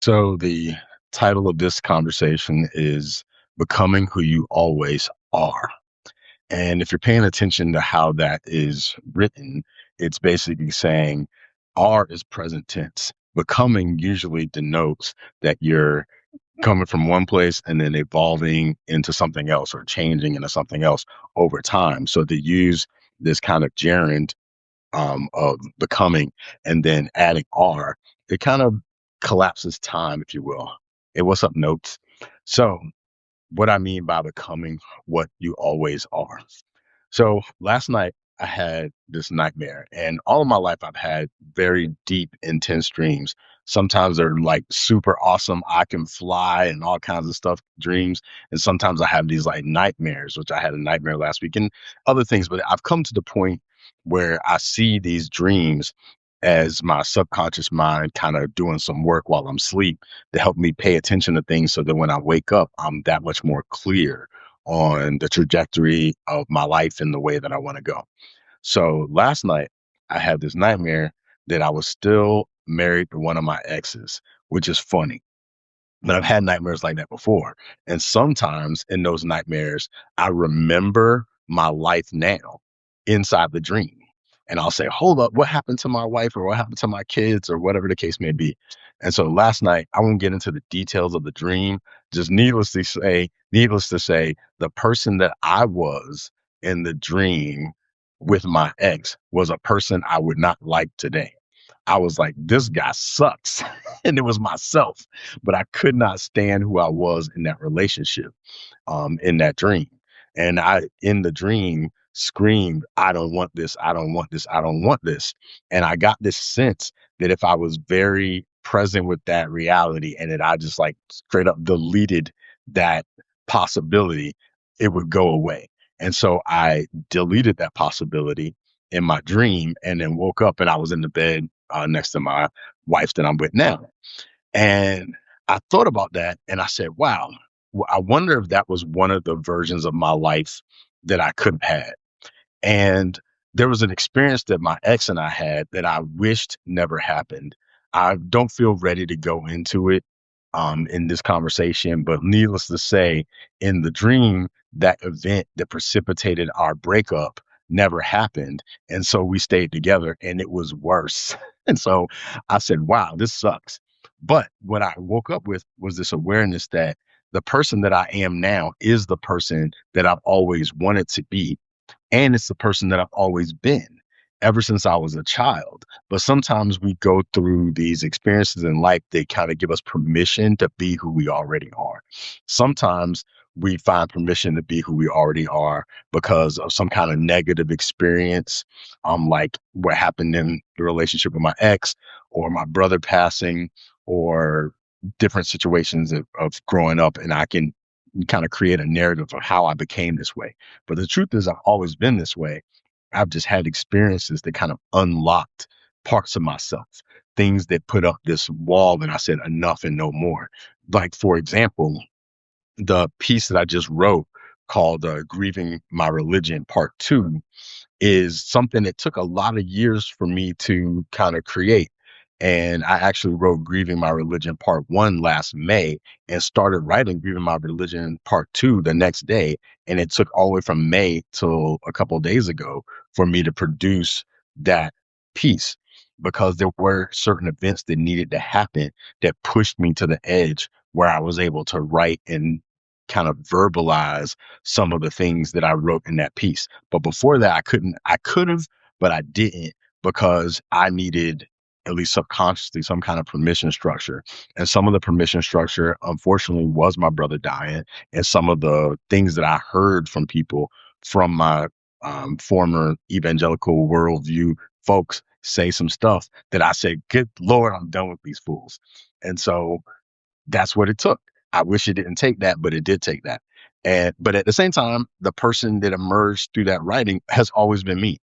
So, the title of this conversation is Becoming Who You Always Are. And if you're paying attention to how that is written, it's basically saying are is present tense. Becoming usually denotes that you're coming from one place and then evolving into something else or changing into something else over time. So to use this kind of gerund of becoming and then adding are, it kind of collapses time, if you will. Hey, what's up, notes? So, what I mean by becoming what you always are. So, last night I had this nightmare, and all of my life I've had very deep, intense dreams. Sometimes they're like super awesome, I can fly and all kinds of stuff dreams. And sometimes I have these like nightmares, which I had a nightmare last week and other things. But I've come to the point where I see these dreams as my subconscious mind kind of doing some work while I'm asleep to help me pay attention to things so that when I wake up, I'm that much more clear on the trajectory of my life and the way that I want to go. So last night, I had this nightmare that I was still married to one of my exes, which is funny. But I've had nightmares like that before. And sometimes in those nightmares, I remember my life now inside the dream. And I'll say, hold up, what happened to my wife or what happened to my kids or whatever the case may be. And so last night, I won't get into the details of the dream. Just needless to say, the person that I was in the dream with my ex was a person I would not like today. I was like, this guy sucks. And it was myself, but I could not stand who I was in that relationship, in that dream. And I, in the dream, screamed, I don't want this. I don't want this. I don't want this. And I got this sense that if I was very present with that reality and that I just like straight up deleted that possibility, it would go away. And so I deleted that possibility in my dream and then woke up and I was in the bed next to my wife that I'm with now. And I thought about that and I said, wow, I wonder if that was one of the versions of my life that I could have had. And there was an experience that my ex and I had that I wished never happened. I don't feel ready to go into it in this conversation, but needless to say, in the dream, that event that precipitated our breakup never happened. And so we stayed together and it was worse. And so I said, wow, this sucks. But what I woke up with was this awareness that the person that I am now is the person that I've always wanted to be, and it's the person that I've always been ever since I was a child. But sometimes we go through these experiences in life that kind of give us permission to be who we already are. Sometimes we find permission to be who we already are because of some kind of negative experience, like what happened in the relationship with my ex or my brother passing or different situations of growing up. And I can kind of create a narrative of how I became this way. But the truth is, I've always been this way. I've just had experiences that kind of unlocked parts of myself, things that put up this wall and I said, enough and no more. Like, for example, the piece that I just wrote called Grieving My Religion Part Two is something that took a lot of years for me to kind of create. And I actually wrote Grieving My Religion Part One last May and started writing Grieving My Religion Part Two the next day. And it took all the way from May till a couple of days ago for me to produce that piece because there were certain events that needed to happen that pushed me to the edge where I was able to write and kind of verbalize some of the things that I wrote in that piece. But before that, I could have, but I didn't because I needed, at least subconsciously, some kind of permission structure. And some of the permission structure, unfortunately, was my brother dying and some of the things that I heard from people from my former evangelical worldview folks say some stuff that I said, good Lord, I'm done with these fools. And so that's what it took. I wish it didn't take that, but it did take that. And but at the same time, the person that emerged through that writing has always been me.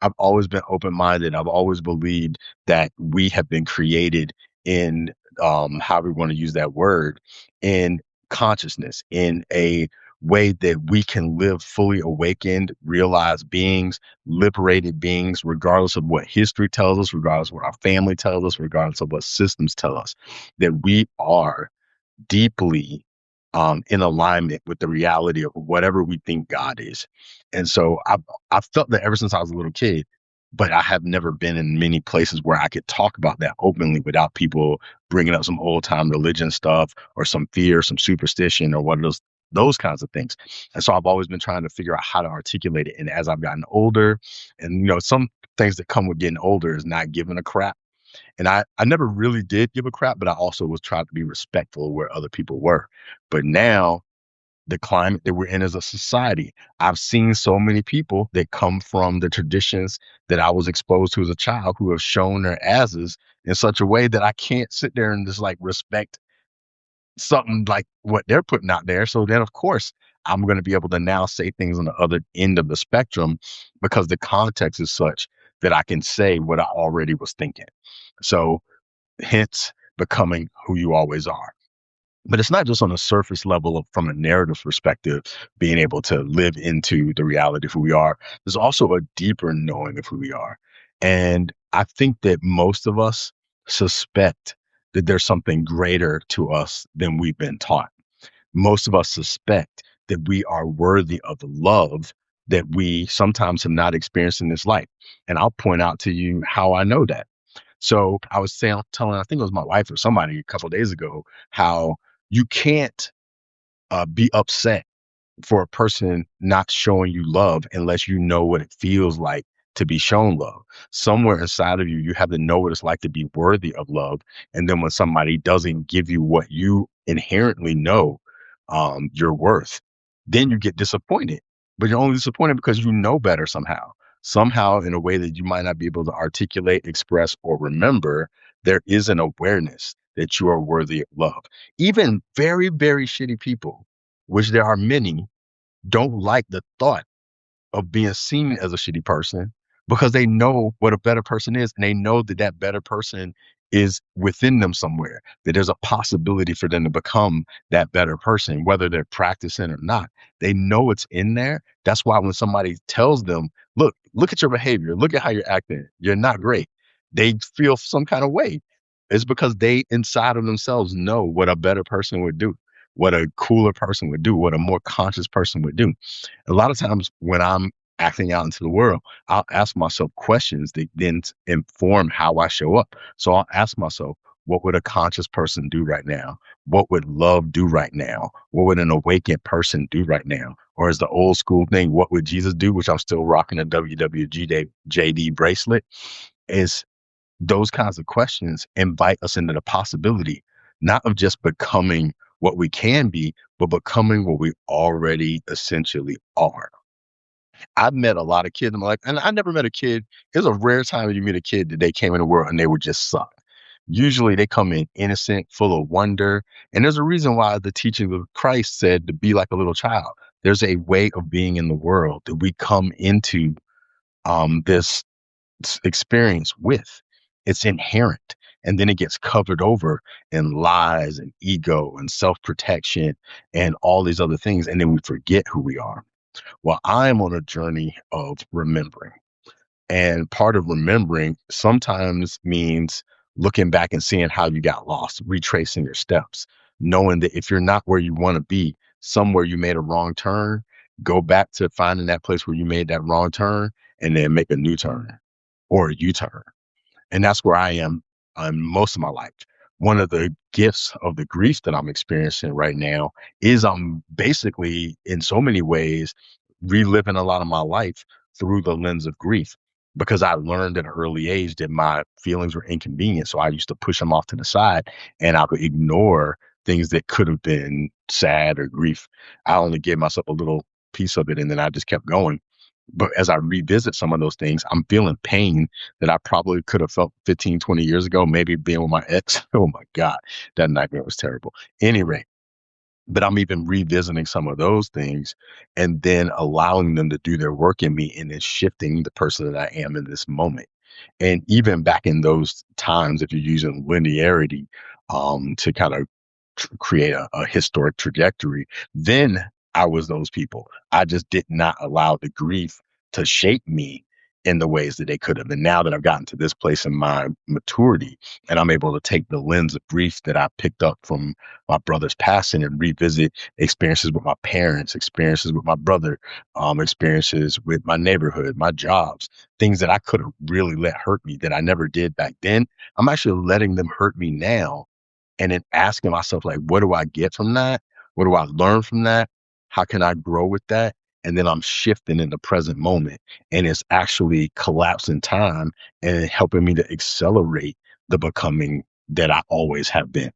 I've always been open-minded. I've always believed that we have been created in how we want to use that word in consciousness, in a way that we can live fully awakened, realized beings, liberated beings, regardless of what history tells us, regardless of what our family tells us, regardless of what systems tell us, that we are deeply in alignment with the reality of whatever we think God is. And so I've felt that ever since I was a little kid, but I have never been in many places where I could talk about that openly without people bringing up some old time religion stuff or some fear, some superstition, or what are those kinds of things. And so I've always been trying to figure out how to articulate it. And as I've gotten older, and some things that come with getting older is not giving a crap. And I never really did give a crap, but I also was trying to be respectful of where other people were. But now, the climate that we're in as a society, I've seen so many people that come from the traditions that I was exposed to as a child who have shown their asses in such a way that I can't sit there and just like respect something like what they're putting out there. So then, of course, I'm going to be able to now say things on the other end of the spectrum because the context is such that I can say what I already was thinking. So, hence becoming who you always are. But it's not just on a surface level of from a narrative perspective, being able to live into the reality of who we are. There's also a deeper knowing of who we are. And I think that most of us suspect that there's something greater to us than we've been taught. Most of us suspect that we are worthy of the love that we sometimes have not experienced in this life. And I'll point out to you how I know that. So I was telling, I think it was my wife or somebody a couple of days ago, how you can't be upset for a person not showing you love unless you know what it feels like to be shown love. Somewhere inside of you, you have to know what it's like to be worthy of love. And then when somebody doesn't give you what you inherently know you're worth, then you get disappointed. But you're only disappointed because you know better somehow. Somehow, in a way that you might not be able to articulate, express, or remember, there is an awareness that you are worthy of love. Even very, very shitty people, which there are many, don't like the thought of being seen as a shitty person because they know what a better person is, and they know that that better person is within them somewhere, that there's a possibility for them to become that better person, whether they're practicing or not. They know it's in there. That's why when somebody tells them, look at your behavior, look at how you're acting, you're not great, they feel some kind of way. It's because they inside of themselves know what a better person would do, what a cooler person would do, what a more conscious person would do. A lot of times when I'm acting out into the world, I'll ask myself questions that then inform how I show up. So I'll ask myself, what would a conscious person do right now? What would love do right now? What would an awakened person do right now? Or is the old school thing, what would Jesus do? Which I'm still rocking a WWJD bracelet. Is those kinds of questions invite us into the possibility, not of just becoming what we can be, but becoming what we already essentially are. I've met a lot of kids. I'm like, and I never met a kid. It's a rare time you meet a kid that they came in the world and they were just suck. Usually they come in innocent, full of wonder. And there's a reason why the teaching of Christ said to be like a little child. There's a way of being in the world that we come into this experience with. It's inherent. And then it gets covered over in lies and ego and self protection and all these other things. And then we forget who we are. Well, I'm on a journey of remembering. And part of remembering sometimes means looking back and seeing how you got lost, retracing your steps, knowing that if you're not where you want to be, somewhere you made a wrong turn, go back to finding that place where you made that wrong turn and then make a new turn or a U turn. And that's where I am most of my life. One of the gifts of the grief that I'm experiencing right now is I'm basically, in so many ways, reliving a lot of my life through the lens of grief because I learned at an early age that my feelings were inconvenient. So I used to push them off to the side and I would ignore things that could have been sad or grief. I only gave myself a little piece of it and then I just kept going. But as I revisit some of those things, I'm feeling pain that I probably could have felt 15, 20 years ago, maybe being with my ex. Oh my God, that nightmare was terrible. Anyway, but I'm even revisiting some of those things and then allowing them to do their work in me and then shifting the person that I am in this moment. And even back in those times, if you're using linearity to kind of create a historic trajectory, then I was those people. I just did not allow the grief to shape me in the ways that they could have. And now that I've gotten to this place in my maturity and I'm able to take the lens of grief that I picked up from my brother's passing and revisit experiences with my parents, experiences with my brother, experiences with my neighborhood, my jobs, things that I could have really let hurt me that I never did back then. I'm actually letting them hurt me now and then asking myself, like, what do I get from that? What do I learn from that? How can I grow with that? And then I'm shifting in the present moment. And it's actually collapsing time and helping me to accelerate the becoming that I always have been,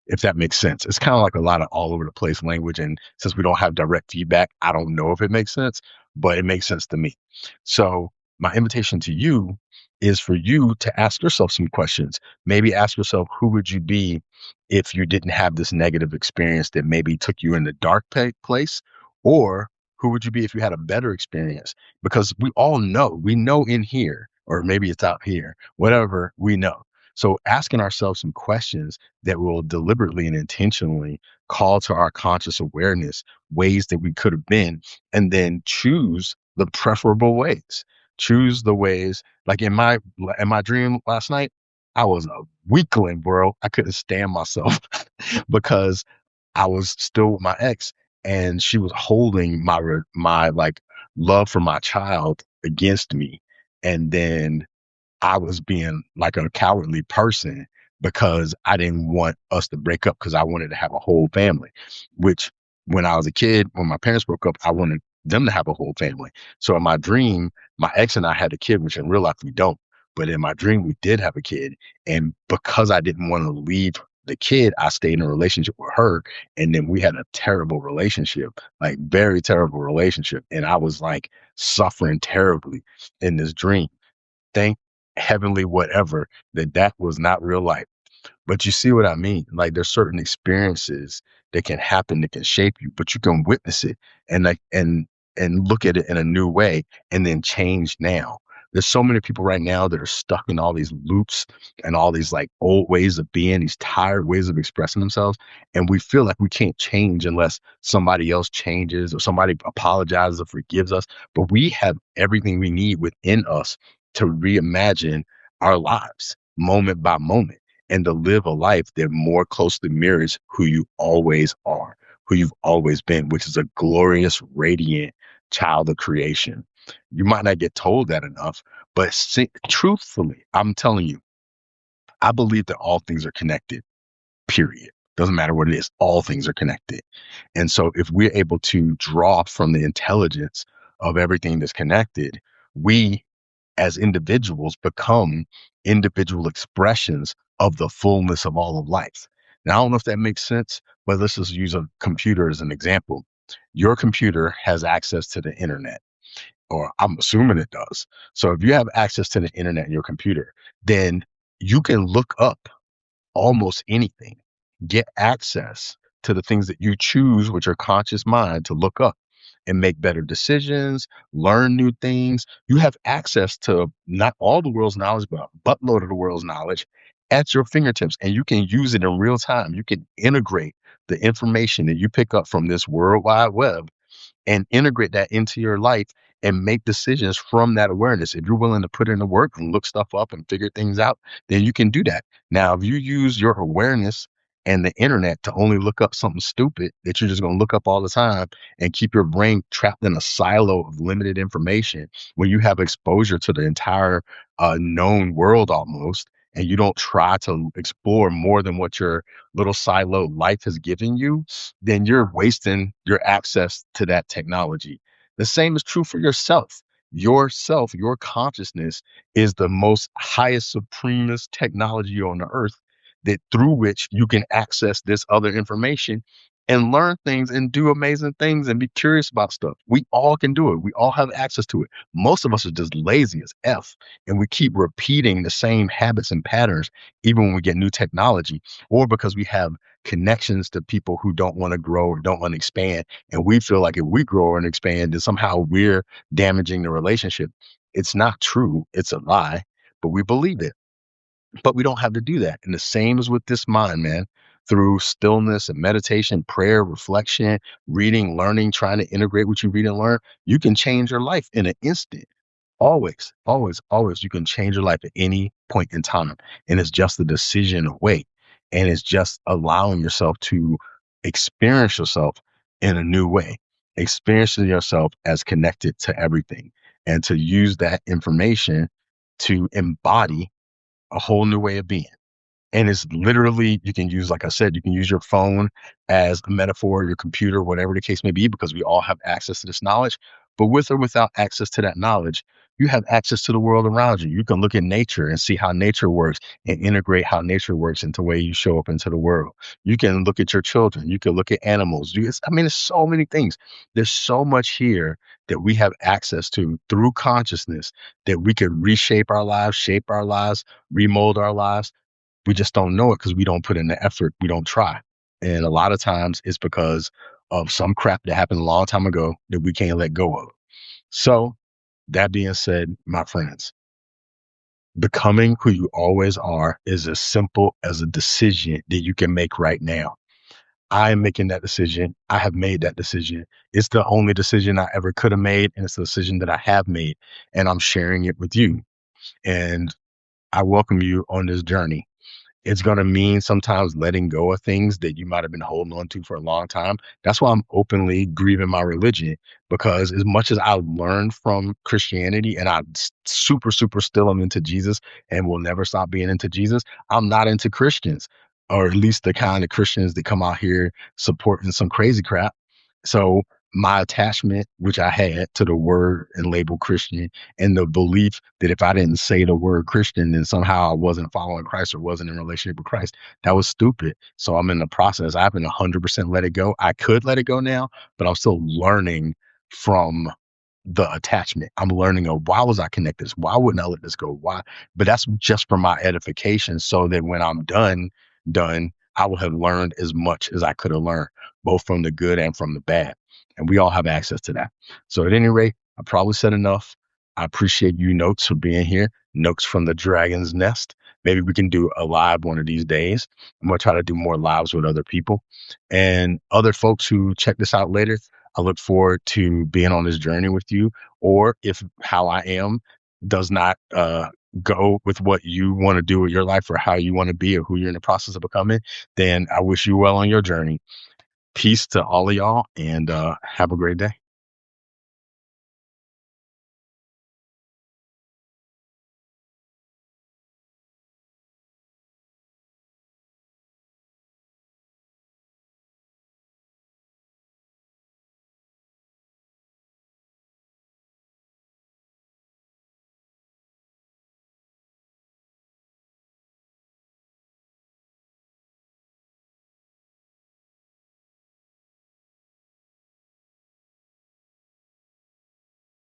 if that makes sense. It's kind of like a lot of all over the place language. And since we don't have direct feedback, I don't know if it makes sense, but it makes sense to me. So, my invitation to you is for you to ask yourself some questions. Maybe ask yourself, who would you be if you didn't have this negative experience that maybe took you in the dark place? Or who would you be if you had a better experience? Because we know in here, or maybe it's out here, whatever we know. So, asking ourselves some questions that will deliberately and intentionally call to our conscious awareness ways that we could have been, and then choose the preferable ways. Choose the ways, like in my dream last night, I was a weakling, bro. I couldn't stand myself because I was still with my ex, and she was holding my like love for my child against me, and then I was being like a cowardly person because I didn't want us to break up because I wanted to have a whole family, which when I was a kid, when my parents broke up, I wanted them to have a whole family. So in my dream, my ex and I had a kid, which in real life we don't. But in my dream, we did have a kid. And because I didn't want to leave the kid, I stayed in a relationship with her. And then we had a terrible relationship, like very terrible relationship. And I was like suffering terribly in this dream. Thank heavenly whatever that was not real life. But you see what I mean? Like there's certain experiences that can happen that can shape you, but you can witness it and and look at it in a new way and then change now. There's so many people right now that are stuck in all these loops and all these like old ways of being, these tired ways of expressing themselves. And we feel like we can't change unless somebody else changes or somebody apologizes or forgives us. But we have everything we need within us to reimagine our lives moment by moment and to live a life that more closely mirrors who you always are, who you've always been, which is a glorious, radiant child of creation. You might not get told that enough, but truthfully, I'm telling you, I believe that all things are connected, period. Doesn't matter what it is, all things are connected. And so if we're able to draw from the intelligence of everything that's connected, we as individuals become individual expressions of the fullness of all of life. Now, I don't know if that makes sense, but let's just use a computer as an example. Your computer has access to the internet, or I'm assuming it does. So if you have access to the internet in your computer, then you can look up almost anything, get access to the things that you choose with your conscious mind to look up and make better decisions, learn new things. You have access to not all the world's knowledge, but a buttload of the world's knowledge at your fingertips, and you can use it in real time. You can integrate the information that you pick up from this world wide web and integrate that into your life and make decisions from that awareness. If you're willing to put in the work and look stuff up and figure things out, then you can do that. Now, if you use your awareness and the internet to only look up something stupid that you're just going to look up all the time and keep your brain trapped in a silo of limited information, when you have exposure to the entire known world almost, and you don't try to explore more than what your little silo life has given you, then you're wasting your access to that technology. The same is true for yourself. Yourself, your consciousness is the most highest, supremest technology on the earth that through which you can access this other information and learn things and do amazing things and be curious about stuff. We all can do it. We all have access to it. Most of us are just lazy as F, and we keep repeating the same habits and patterns even when we get new technology, or because we have connections to people who don't want to grow or don't want to expand. And we feel like if we grow and expand, then somehow we're damaging the relationship. It's not true. It's a lie, but we believe it. But we don't have to do that. And the same is with this mind, man. through stillness and meditation, prayer, reflection, reading, learning, trying to integrate what you read and learn, you can change your life in an instant. Always, always, always. You can change your life at any point in time. And it's just a decision away. And it's just allowing yourself to experience yourself in a new way, experiencing yourself as connected to everything, and to use that information to embody a whole new way of being. And it's literally, you can use, like I said, you can use your phone as a metaphor, your computer, whatever the case may be, because we all have access to this knowledge. But with or without access to that knowledge, you have access to the world around you. You can look at nature and see how nature works and integrate how nature works into the way you show up into the world. You can look at your children. You can look at animals. I mean, there's so many things. There's so much here that we have access to through consciousness that we could reshape our lives, shape our lives, remold our lives. We just don't know it because we don't put in the effort. We don't try. And a lot of times it's because of some crap that happened a long time ago that we can't let go of. So, that being said, my friends, becoming who you always are is as simple as a decision that you can make right now. I am making that decision. I have made that decision. It's the only decision I ever could have made, and it's the decision that I have made, and I'm sharing it with you. And I welcome you on this journey. It's going to mean sometimes letting go of things that you might have been holding on to for a long time. That's why I'm openly grieving my religion, because as much as I learned from Christianity and I super, super still am into Jesus and will never stop being into Jesus, I'm not into Christians, or at least the kind of Christians that come out here supporting some crazy crap. So my attachment, which I had to the word and label Christian, and the belief that if I didn't say the word Christian, then somehow I wasn't following Christ or wasn't in a relationship with Christ. That was stupid. So I'm in the process. I haven't 100% let it go. I could let it go now, but I'm still learning from the attachment. I'm learning of why was I connect this? Why wouldn't I let this go? Why? But that's just for my edification, so that when I'm done, I will have learned as much as I could have learned, both from the good and from the bad. And we all have access to that. So at any rate, I probably said enough. I appreciate you, Notes, for being here. Notes from the Dragon's Nest. Maybe we can do a live one of these days. I'm going to try to do more lives with other people and other folks who check this out later. I look forward to being on this journey with you. Or if how I am does not go with what you want to do with your life or how you want to be or who you're in the process of becoming, then I wish you well on your journey. Peace to all of y'all, and have a great day.